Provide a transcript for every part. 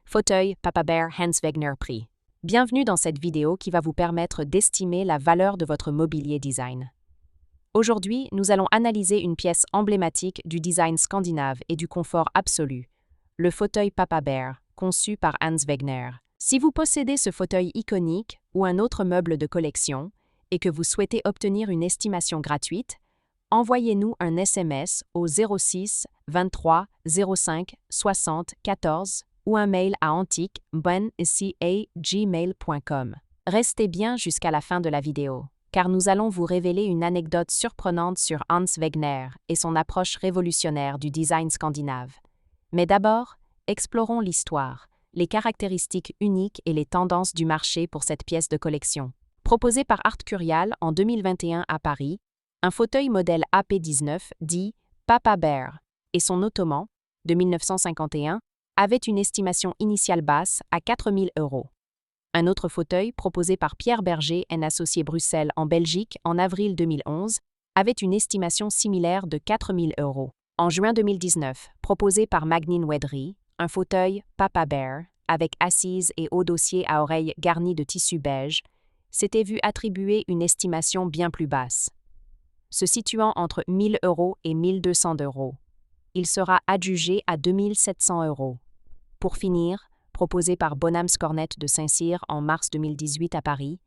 Fauteuil Papa Bear Hans Wegner Prix. Bienvenue dans cette vidéo qui va vous permettre d'estimer la valeur de votre mobilier design. Aujourd'hui, nous allons analyser une pièce emblématique du design scandinave et du confort absolu, le fauteuil Papa Bear, conçu par Hans Wegner. Si vous possédez ce fauteuil iconique ou un autre meuble de collection et que vous souhaitez obtenir une estimation gratuite, envoyez-nous un SMS au 06 23 05 60 14 ou un mail à antiqueben@gmail.com. Restez bien jusqu'à la fin de la vidéo, car nous allons vous révéler une anecdote surprenante sur Hans Wegner et son approche révolutionnaire du design scandinave. Mais d'abord, explorons l'histoire, les caractéristiques uniques et les tendances du marché pour cette pièce de collection. Proposé par Art Curial en 2021 à Paris, un fauteuil modèle AP19 dit Papa Bear et son ottoman, de 1951, avait une estimation initiale basse à 4 000 €. Un autre fauteuil, proposé par Pierre Berger & Associés Bruxelles en Belgique en avril 2011, avait une estimation similaire de 4 000 €. En juin 2019, proposé par Magnin Wedry, un fauteuil Papa Bear, avec assise et haut dossier à oreilles garni de tissu beige, s'était vu attribuer une estimation bien plus basse. Se situant entre 1 000 € et 1 200 €. Il sera adjugé à 2 700 €. Pour finir, proposé par Bonhams Cornet de Saint-Cyr en mars 2018 à Paris,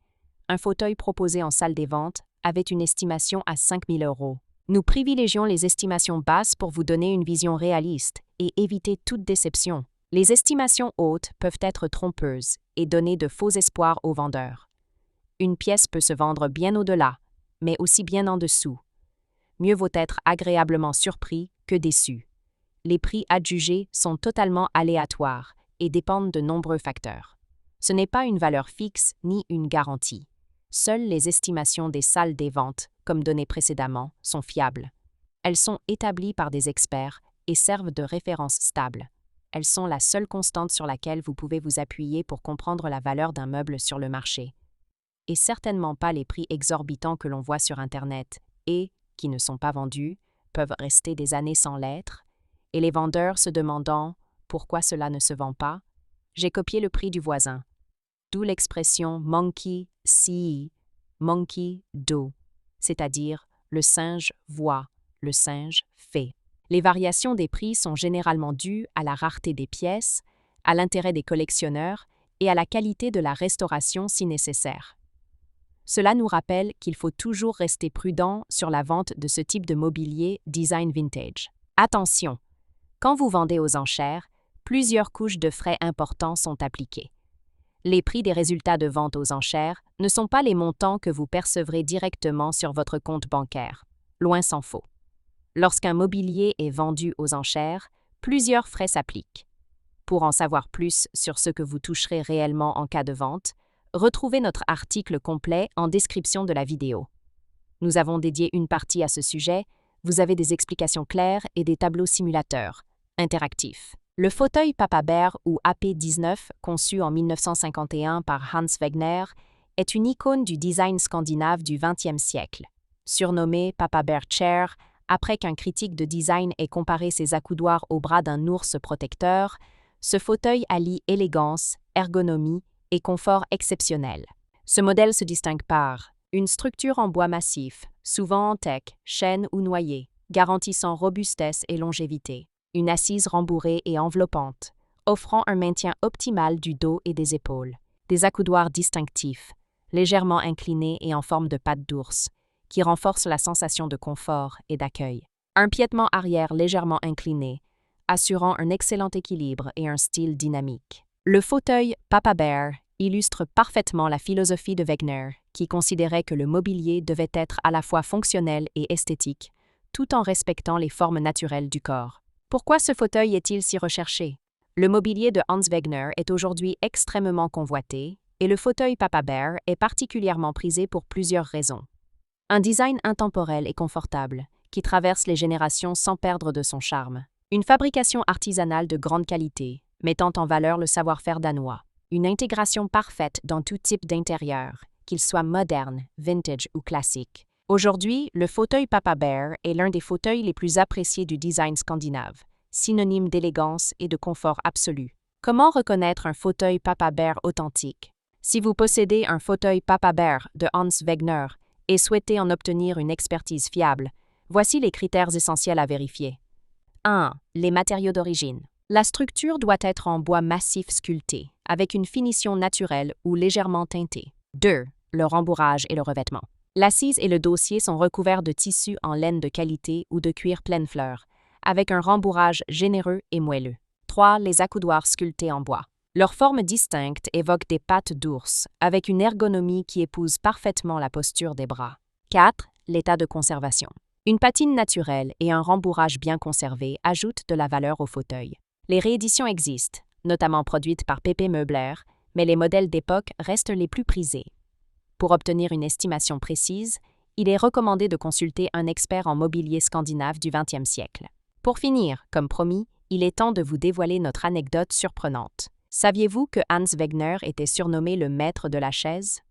un fauteuil proposé en salle des ventes avait une estimation à 5 000 €. Nous privilégions les estimations basses pour vous donner une vision réaliste et éviter toute déception. Les estimations hautes peuvent être trompeuses et donner de faux espoirs aux vendeurs. Une pièce peut se vendre bien au-delà, mais aussi bien en dessous. Mieux vaut être agréablement surpris que déçu. Les prix adjugés sont totalement aléatoires et dépendent de nombreux facteurs. Ce n'est pas une valeur fixe ni une garantie. Seules les estimations des salles des ventes, comme données précédemment, sont fiables. Elles sont établies par des experts et servent de référence stable. Elles sont la seule constante sur laquelle vous pouvez vous appuyer pour comprendre la valeur d'un meuble sur le marché. Et certainement pas les prix exorbitants que l'on voit sur Internet et, qui ne sont pas vendus, peuvent rester des années sans l'être, et les vendeurs se demandant pourquoi cela ne se vend pas. J'ai copié le prix du voisin. D'où l'expression monkey see, monkey do, c'est-à-dire le singe voit, le singe fait. Les variations des prix sont généralement dues à la rareté des pièces, à l'intérêt des collectionneurs et à la qualité de la restauration si nécessaire. Cela nous rappelle qu'il faut toujours rester prudent sur la vente de ce type de mobilier design vintage. Attention! Quand vous vendez aux enchères, plusieurs couches de frais importants sont appliquées. Les prix des résultats de vente aux enchères ne sont pas les montants que vous percevrez directement sur votre compte bancaire. Loin s'en faut. Lorsqu'un mobilier est vendu aux enchères, plusieurs frais s'appliquent. Pour en savoir plus sur ce que vous toucherez réellement en cas de vente, retrouvez notre article complet en description de la vidéo. Nous avons dédié une partie à ce sujet. Vous avez des explications claires et des tableaux simulateurs interactifs. Le fauteuil Papa Bear ou AP19, conçu en 1951 par Hans Wegner, est une icône du design scandinave du XXe siècle. Surnommé Papa Bear Chair, après qu'un critique de design ait comparé ses accoudoirs au bras d'un ours protecteur, ce fauteuil allie élégance, ergonomie et confort exceptionnel. Ce modèle se distingue par une structure en bois massif, souvent en teck, chêne ou noyer, garantissant robustesse et longévité. Une assise rembourrée et enveloppante, offrant un maintien optimal du dos et des épaules. Des accoudoirs distinctifs, légèrement inclinés et en forme de patte d'ours, qui renforcent la sensation de confort et d'accueil. Un piétement arrière légèrement incliné, assurant un excellent équilibre et un style dynamique. Le fauteuil Papa Bear illustre parfaitement la philosophie de Wegner, qui considérait que le mobilier devait être à la fois fonctionnel et esthétique, tout en respectant les formes naturelles du corps. Pourquoi ce fauteuil est-il si recherché? Le mobilier de Hans Wegner est aujourd'hui extrêmement convoité, et le fauteuil Papa Bear est particulièrement prisé pour plusieurs raisons. Un design intemporel et confortable, qui traverse les générations sans perdre de son charme. Une fabrication artisanale de grande qualité, mettant en valeur le savoir-faire danois. Une intégration parfaite dans tout type d'intérieur, qu'il soit moderne, vintage ou classique. Aujourd'hui, le fauteuil Papa Bear est l'un des fauteuils les plus appréciés du design scandinave, synonyme d'élégance et de confort absolu. Comment reconnaître un fauteuil Papa Bear authentique? Si vous possédez un fauteuil Papa Bear de Hans Wegner et souhaitez en obtenir une expertise fiable, voici les critères essentiels à vérifier. 1. Les matériaux d'origine. La structure doit être en bois massif sculpté, avec une finition naturelle ou légèrement teintée. 2. Le rembourrage et le revêtement. L'assise et le dossier sont recouverts de tissu en laine de qualité ou de cuir pleine fleur, avec un rembourrage généreux et moelleux. 3. Les accoudoirs sculptés en bois. Leur forme distincte évoque des pattes d'ours, avec une ergonomie qui épouse parfaitement la posture des bras. 4. L'état de conservation. Une patine naturelle et un rembourrage bien conservé ajoutent de la valeur au fauteuil. Les rééditions existent, notamment produites par PP Meubler, mais les modèles d'époque restent les plus prisés. Pour obtenir une estimation précise, il est recommandé de consulter un expert en mobilier scandinave du XXe siècle. Pour finir, comme promis, il est temps de vous dévoiler notre anecdote surprenante. Saviez-vous que Hans Wegner était surnommé le maître de la chaise?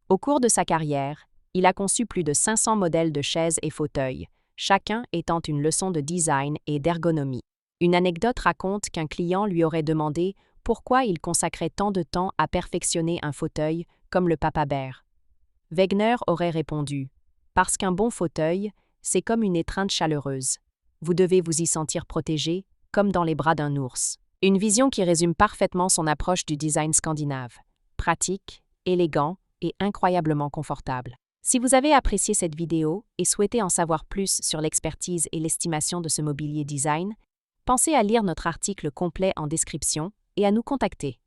Au cours de sa carrière, il a conçu plus de 500 modèles de chaises et fauteuils, chacun étant une leçon de design et d'ergonomie. Une anecdote raconte qu'un client lui aurait demandé pourquoi il consacrait tant de temps à perfectionner un fauteuil comme le Papa Bear. Wegner aurait répondu « Parce qu'un bon fauteuil, c'est comme une étreinte chaleureuse. Vous devez vous y sentir protégé, comme dans les bras d'un ours. » Une vision qui résume parfaitement son approche du design scandinave. Pratique, élégant et incroyablement confortable. Si vous avez apprécié cette vidéo et souhaitez en savoir plus sur l'expertise et l'estimation de ce mobilier design, pensez à lire notre article complet en description et à nous contacter.